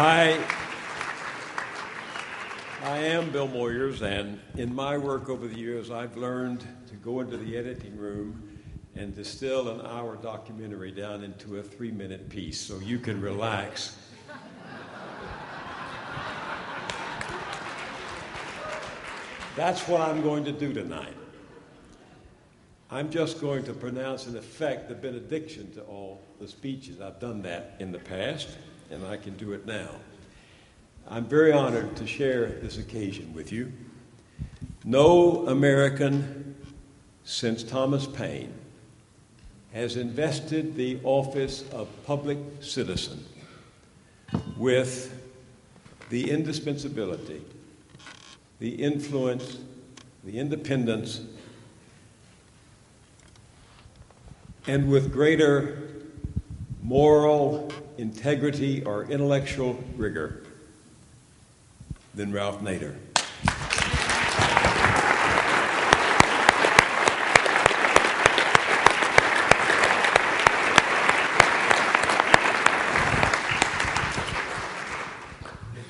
I am Bill Moyers, and in my work over the years, I've learned to go into the editing room and distill an hour documentary down into a 3-minute piece so you can relax. That's what I'm going to do tonight. I'm just going to pronounce, in effect, the benediction to all the speeches. I've done that in the past, and I can do it now. I'm very honored to share this occasion with you. No American since Thomas Paine has invested the office of public citizen with the indispensability, the influence, the independence, and with greater moral integrity or intellectual rigor than Ralph Nader.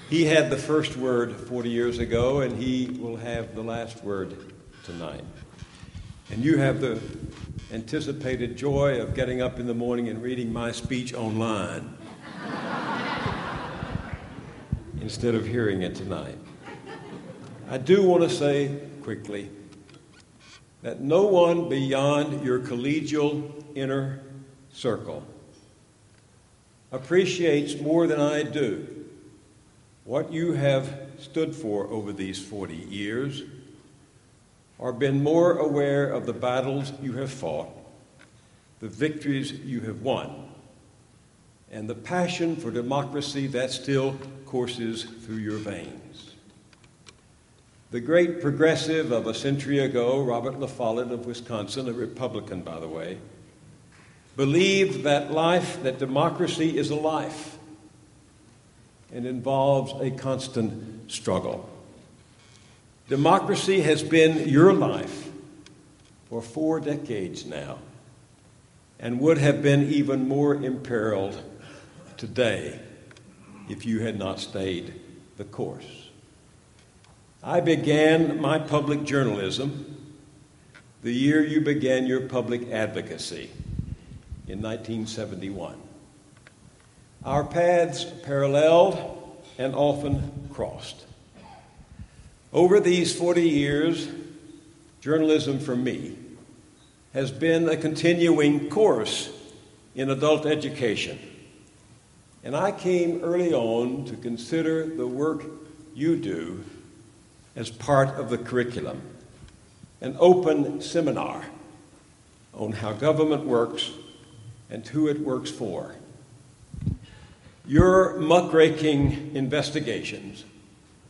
He had the first word 40 years ago, and he will have the last word tonight. And you have the anticipated joy of getting up in the morning and reading my speech online instead of hearing it tonight. I do want to say quickly that no one beyond your collegial inner circle appreciates more than I do what you have stood for over these 40 years, or been more aware of the battles you have fought, the victories you have won, and the passion for democracy that still courses through your veins. The great progressive of a century ago, Robert La Follette of Wisconsin, a Republican, by the way, believed that democracy is a life and involves a constant struggle. Democracy has been your life for 4 decades now, and would have been even more imperiled today if you had not stayed the course. I began my public journalism the year you began your public advocacy in 1971. Our paths paralleled and often crossed. Over these 40 years, journalism for me has been a continuing course in adult education. And I came early on to consider the work you do as part of the curriculum, an open seminar on how government works and who it works for. Your muckraking investigations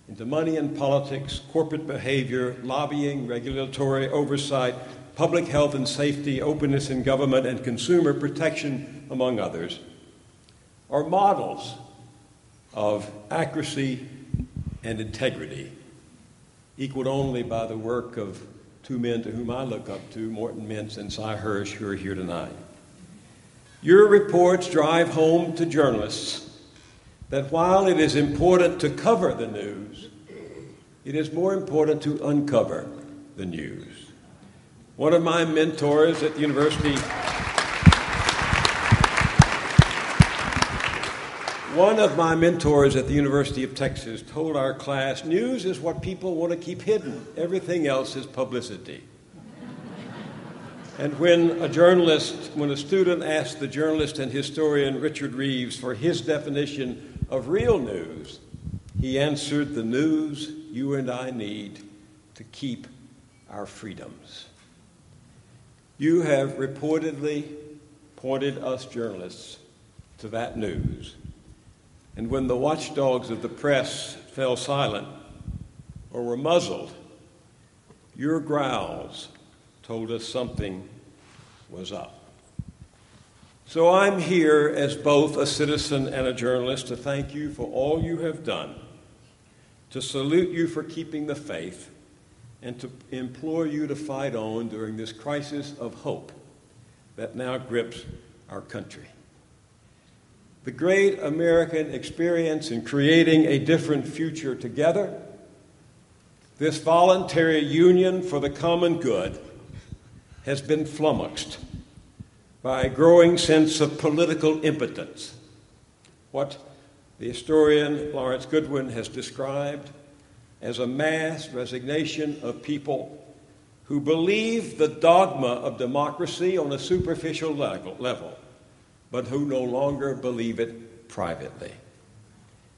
into money and politics, corporate behavior, lobbying, regulatory oversight, public health and safety, openness in government, and consumer protection, among others, are models of accuracy and integrity, equaled only by the work of 2 men to whom I look up to, Morton Mintz and Cy Hirsch, who are here tonight. Your reports drive home to journalists that while it is important to cover the news, it is more important to uncover the news. One of my mentors at the University of Texas told our class, news is what people want to keep hidden. Everything else is publicity. And when a student asked the journalist and historian Richard Reeves for his definition of real news, he answered, the news you and I need to keep our freedoms. You have reportedly pointed us journalists to that news. And when the watchdogs of the press fell silent or were muzzled, your growls told us something was up. So I'm here as both a citizen and a journalist to thank you for all you have done, to salute you for keeping the faith, and to implore you to fight on during this crisis of hope that now grips our country. the great American experience in creating a different future together, this voluntary union for the common good, has been flummoxed by a growing sense of political impotence, what the historian Lawrence Goodwin has described as a mass resignation of people who believe the dogma of democracy on a superficial level, but who no longer believe it privately.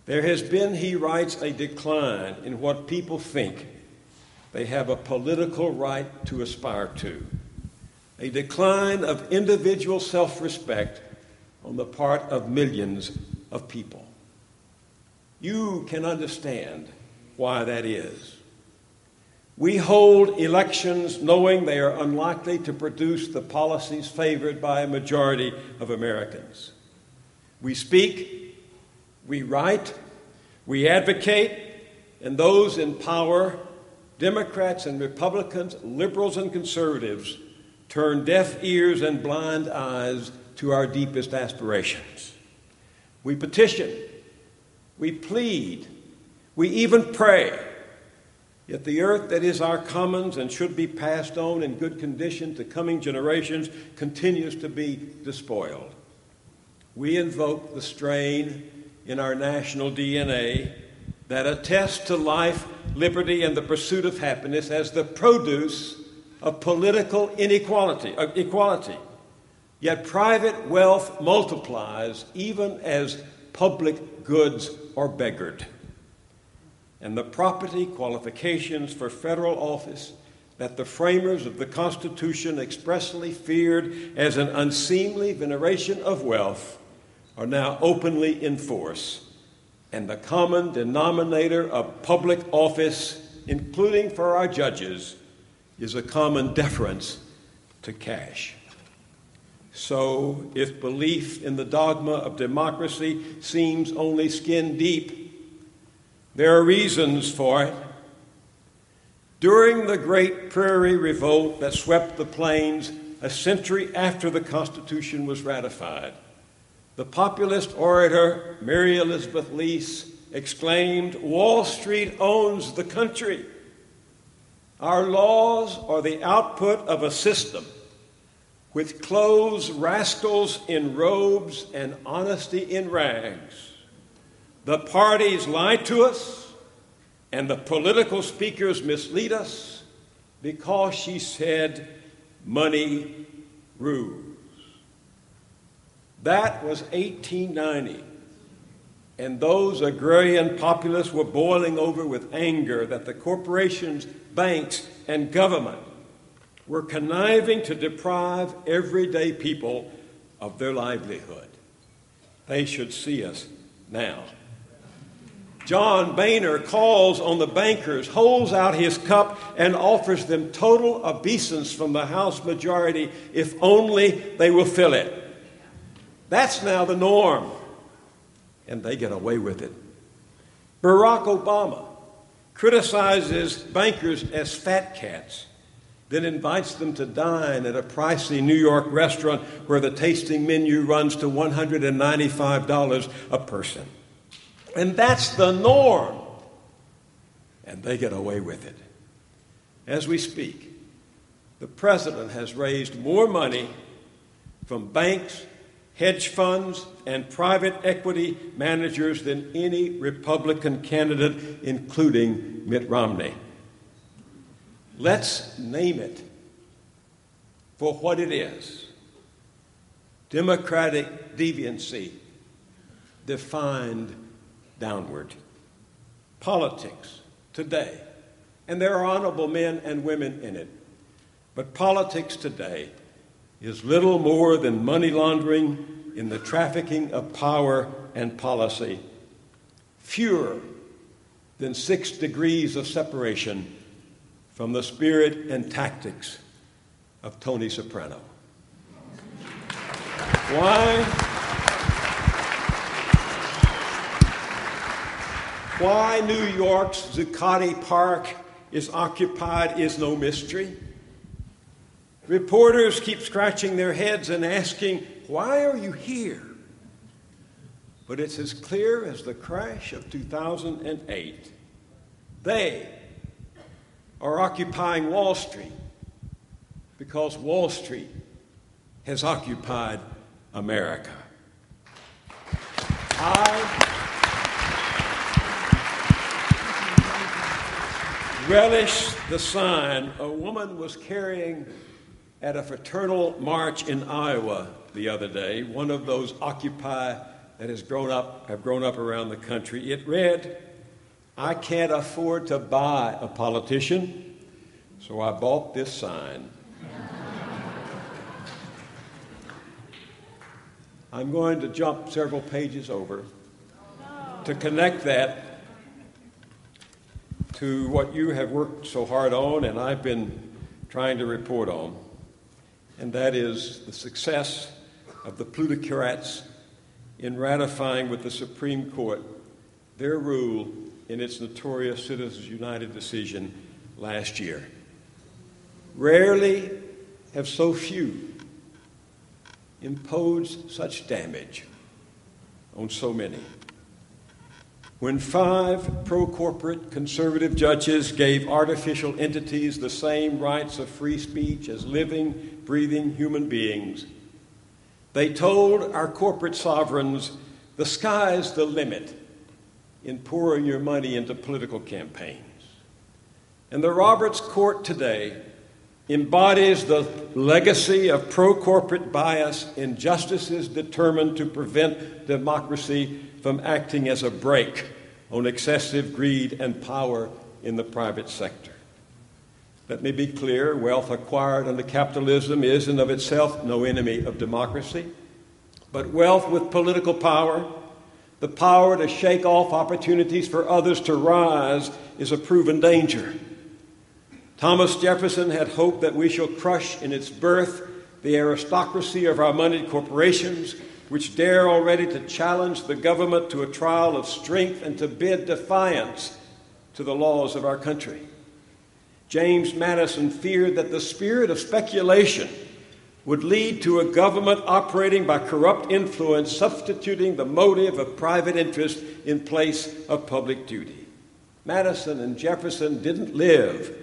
There has been, he writes, a decline in what people think they have a political right to aspire to, a decline of individual self-respect on the part of millions of people. You can understand why that is. We hold elections knowing they are unlikely to produce the policies favored by a majority of Americans. We speak, we write, we advocate, and those in power, Democrats and Republicans, liberals and conservatives, turn deaf ears and blind eyes to our deepest aspirations. We petition, we plead, we even pray. Yet the earth that is our commons and should be passed on in good condition to coming generations continues to be despoiled. We invoke the strain in our national DNA that attests to life, liberty, and the pursuit of happiness as the produce of political equality. Yet private wealth multiplies even as public goods are beggared. And the property qualifications for federal office that the framers of the Constitution expressly feared as an unseemly veneration of wealth are now openly in force. And the common denominator of public office, including for our judges, is a common deference to cash. So, if belief in the dogma of democracy seems only skin deep, there are reasons for it. During the Great Prairie Revolt that swept the plains a century after the Constitution was ratified, the populist orator Mary Elizabeth Lease exclaimed, "Wall Street owns the country. Our laws are the output of a system which clothes rascals in robes and honesty in rags. The parties lie to us, and the political speakers mislead us because," she said, "money rules." That was 1890, and those agrarian populists were boiling over with anger that the corporations, banks, and government were conniving to deprive everyday people of their livelihood. They should see us now. John Boehner calls on the bankers, holds out his cup, and offers them total obeisance from the House majority if only they will fill it. That's now the norm, and they get away with it. Barack Obama criticizes bankers as fat cats, then invites them to dine at a pricey New York restaurant where the tasting menu runs to $195 a person. And that's the norm. And they get away with it. As we speak, the president has raised more money from banks, hedge funds, and private equity managers than any Republican candidate, including Mitt Romney. Let's name it for what it is: democratic deviancy defined downward. Politics today, and there are honorable men and women in it, but politics today is little more than money laundering in the trafficking of power and policy, fewer than 6 degrees of separation from the spirit and tactics of Tony Soprano. Why New York's Zuccotti Park is occupied is no mystery. Reporters keep scratching their heads and asking, "Why are you here?" but it's as clear as the crash of 2008. They are occupying Wall Street because Wall Street has occupied America. I relish the sign a woman was carrying at a fraternal march in Iowa the other day, one of those Occupy that have grown up around the country. It read, "I can't afford to buy a politician, so I bought this sign." I'm going to jump several pages over to connect that to what you have worked so hard on and I've been trying to report on, and that is the success of the plutocrats in ratifying with the Supreme Court their rule in its notorious Citizens United decision last year. Rarely have so few imposed such damage on so many. When 5 pro-corporate conservative judges gave artificial entities the same rights of free speech as living, breathing human beings, they told our corporate sovereigns, the sky's the limit in pouring your money into political campaigns. And the Roberts Court today embodies the legacy of pro-corporate bias in justices determined to prevent democracy from acting as a brake on excessive greed and power in the private sector. Let me be clear, wealth acquired under capitalism is in of itself no enemy of democracy, but wealth with political power, the power to shake off opportunities for others to rise, is a proven danger. Thomas Jefferson had hoped that we shall crush in its birth the aristocracy of our moneyed corporations, which dare already to challenge the government to a trial of strength and to bid defiance to the laws of our country. James Madison feared that the spirit of speculation would lead to a government operating by corrupt influence, substituting the motive of private interest in place of public duty. Madison and Jefferson didn't live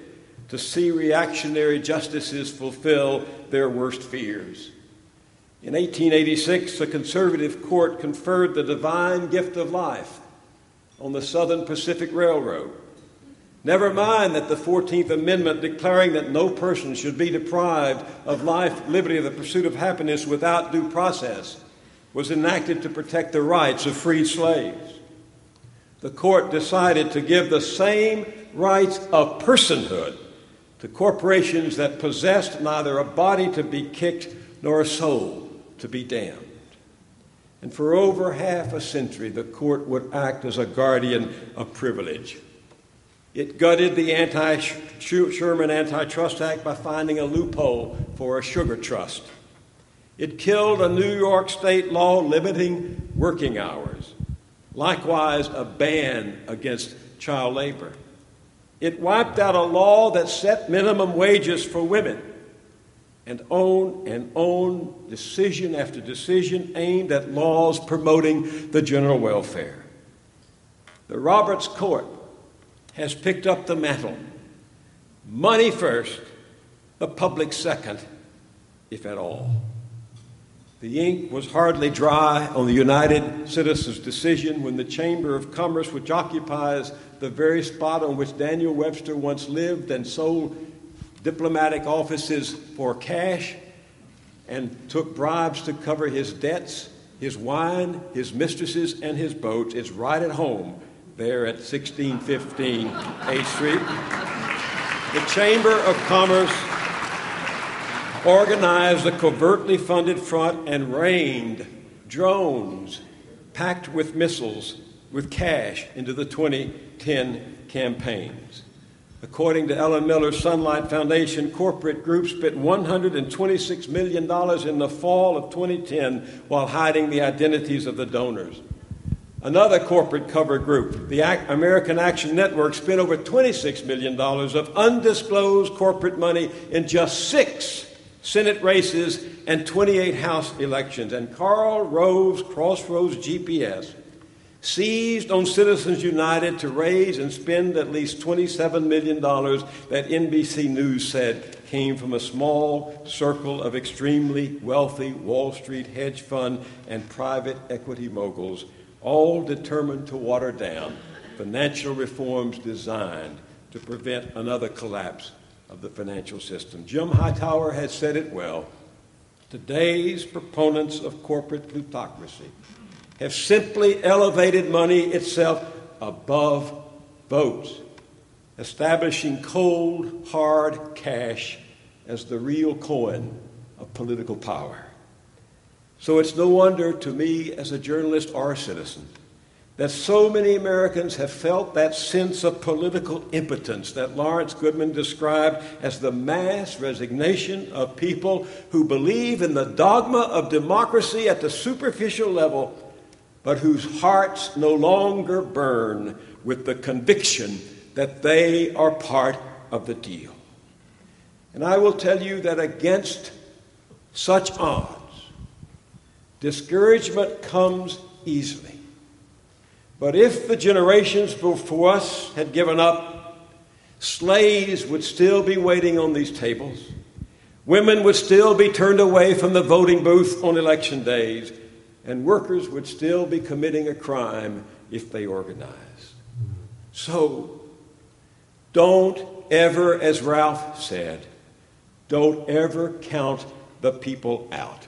to see reactionary justices fulfill their worst fears. In 1886, a conservative court conferred the divine gift of life on the Southern Pacific Railroad. Never mind that the 14th Amendment, declaring that no person should be deprived of life, liberty, or the pursuit of happiness without due process, was enacted to protect the rights of freed slaves. The court decided to give the same rights of personhood to corporations that possessed neither a body to be kicked nor a soul to be damned. And for over half a century, the court would act as a guardian of privilege. It gutted the Sherman Antitrust Act by finding a loophole for a sugar trust. It killed a New York state law limiting working hours, likewise a ban against child labor. It wiped out a law that set minimum wages for women and owned decision after decision aimed at laws promoting the general welfare. The Roberts Court has picked up the mantle. Money first, the public second, if at all. The ink was hardly dry on the United Citizens' decision when the Chamber of Commerce, which occupies the very spot on which Daniel Webster once lived and sold diplomatic offices for cash and took bribes to cover his debts, his wine, his mistresses, and his boats, is right at home there at 1615 8th Street. The Chamber of Commerce organized a covertly funded front and rained drones packed with missiles with cash into the 2010 campaigns. According to Ellen Miller's Sunlight Foundation, corporate groups spent $126 million in the fall of 2010 while hiding the identities of the donors. Another corporate cover group, the American Action Network, spent over $26 million of undisclosed corporate money in just 6 Senate races, and 28 House elections. And Karl Rove's Crossroads GPS seized on Citizens United to raise and spend at least $27 million that NBC News said came from a small circle of extremely wealthy Wall Street hedge fund and private equity moguls, all determined to water down financial reforms designed to prevent another collapse of the financial system. Jim Hightower has said it well. Today's proponents of corporate plutocracy have simply elevated money itself above votes, establishing cold, hard cash as the real coin of political power. So it's no wonder to me as a journalist or a citizen that so many Americans have felt that sense of political impotence that Lawrence Goodman described as the mass resignation of people who believe in the dogma of democracy at the superficial level, but whose hearts no longer burn with the conviction that they are part of the deal. And I will tell you that against such odds, discouragement comes easily. But if the generations before us had given up, slaves would still be waiting on these tables. Women would still be turned away from the voting booth on election days, and workers would still be committing a crime if they organized. So, don't ever, as Ralph said, don't ever count the people out.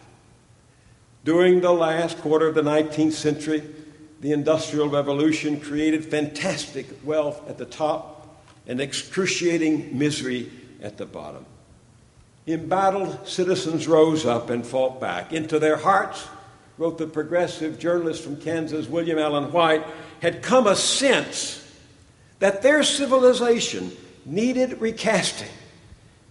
During the last quarter of the 19th century, the Industrial Revolution created fantastic wealth at the top and excruciating misery at the bottom. Embattled citizens rose up and fought back. Into their hearts, wrote the progressive journalist from Kansas, William Allen White, had come a sense that their civilization needed recasting,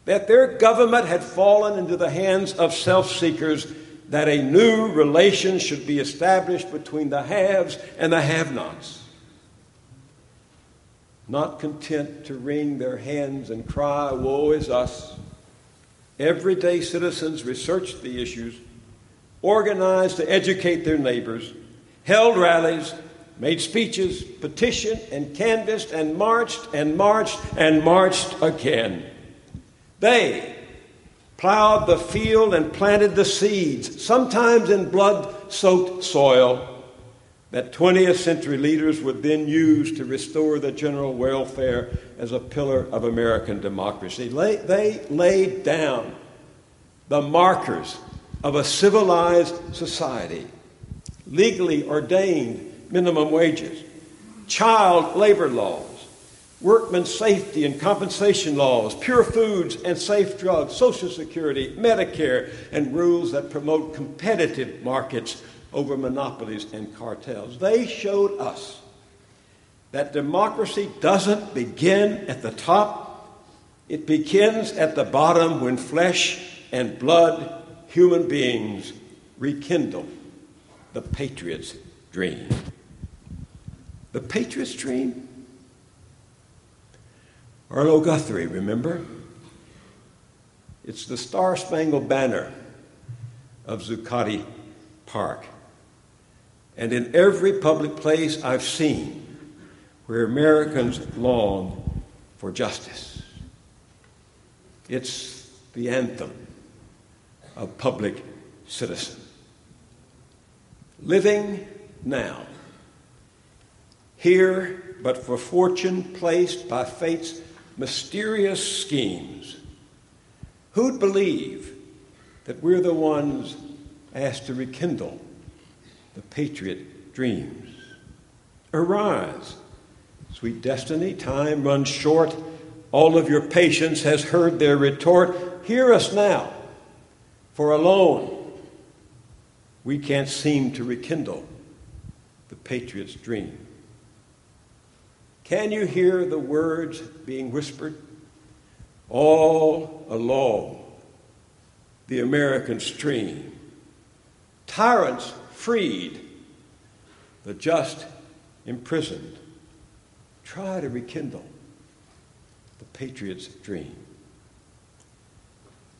that their government had fallen into the hands of self-seekers, that a new relation should be established between the haves and the have-nots. Not content to wring their hands and cry, "Woe is us," everyday citizens researched the issues, organized to educate their neighbors, held rallies, made speeches, petitioned and canvassed and marched and marched and marched again. They plowed the field and planted the seeds, sometimes in blood-soaked soil, that 20th century leaders would then use to restore the general welfare as a pillar of American democracy. They laid down the markers of a civilized society: legally ordained minimum wages, child labor laws, workmen's safety and compensation laws, pure foods and safe drugs, Social Security, Medicare, and rules that promote competitive markets over monopolies and cartels. They showed us that democracy doesn't begin at the top. It begins at the bottom when flesh and blood human beings rekindle the patriot's dream. The patriot's dream? Arlo Guthrie, remember? It's the Star-Spangled Banner of Zuccotti Park. And in every public place I've seen where Americans long for justice. It's the anthem of public citizen. Living now, here but for fortune placed by fate's mysterious schemes. Who'd believe that we're the ones asked to rekindle the patriot dreams? Arise, sweet destiny, time runs short. All of your patience has heard their retort. Hear us now, for alone we can't seem to rekindle the patriot's dream. Can you hear the words being whispered? All along the American stream, tyrants freed, the just imprisoned. Try to rekindle the patriot's dream.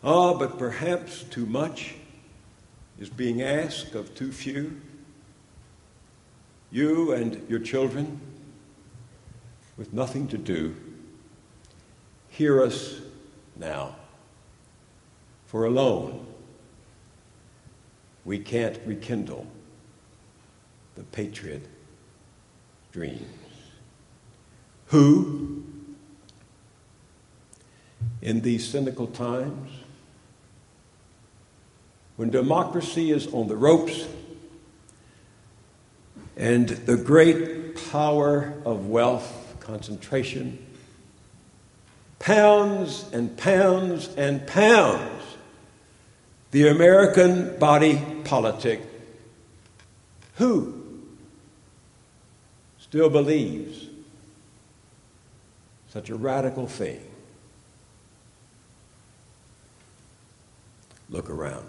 But perhaps too much is being asked of too few. You and your children, with nothing to do, hear us now. For alone, we can't rekindle the patriot dreams. Who, in these cynical times, when democracy is on the ropes and the great power of wealth concentration pounds and pounds and pounds the American body politic, who still believes such a radical thing? Look around.